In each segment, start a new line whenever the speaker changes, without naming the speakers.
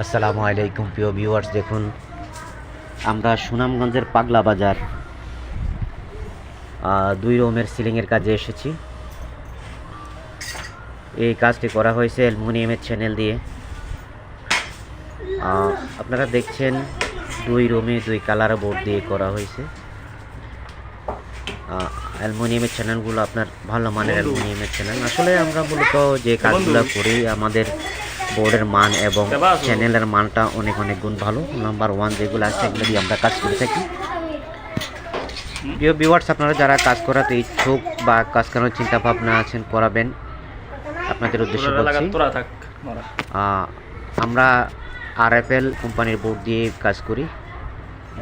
আসসালামু আলাইকুম প্রিয় ভিউয়ার্স, দেখুন আমরা সুনামগঞ্জের পাগলা বাজার 2 রুমের সিলিংয়ের কাজে এসেছি। এই কাজটি করা হয়েছে অ্যালুমিনিয়ামের চ্যানেল দিয়ে। আপনারা দেখছেন 2 রুমে 2 কালার বোর্ড দিয়ে করা হয়েছে। অ্যালুমিনিয়ামের চ্যানেলগুলো আপনার ভালো মানের অ্যালুমিনিয়ামের চ্যানেল। আসলে আমরা মূলত যে কাজগুলো করি আমাদের বোর্ডের মান এবং চ্যানেলের মানটা অনেক গুণ ভালো। নাম্বার 1 যেগুলো আছে সেগুলো দিয়ে আমরা কাজ করে থাকি। প্রিয় ভিউয়ার্স, আপনারা যারা কাজ করাতে ইচ্ছুক বা কাজ করার চিন্তা ভাবনা আছেন করাবেন, আপনাদের উদ্দেশ্যে বলছি আমরা RFL কোম্পানির বোর্ড দিয়ে কাজ করি।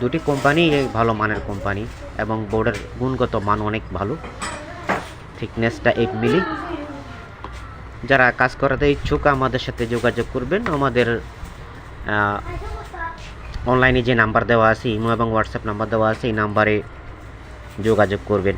2টি কোম্পানি ভালো মানের কোম্পানি এবং বোর্ডের গুণগত মান অনেক ভালো। থিকনেসটা 8 মিলি। যারা কাজ করাতে ইচ্ছুক আমাদের সাথে যোগাযোগ করবেন। আমাদের অনলাইনে যে নাম্বার দেওয়া আছে, ইমো এবং হোয়াটসঅ্যাপ নাম্বার দেওয়া আছে, এই নাম্বারে যোগাযোগ করবেন।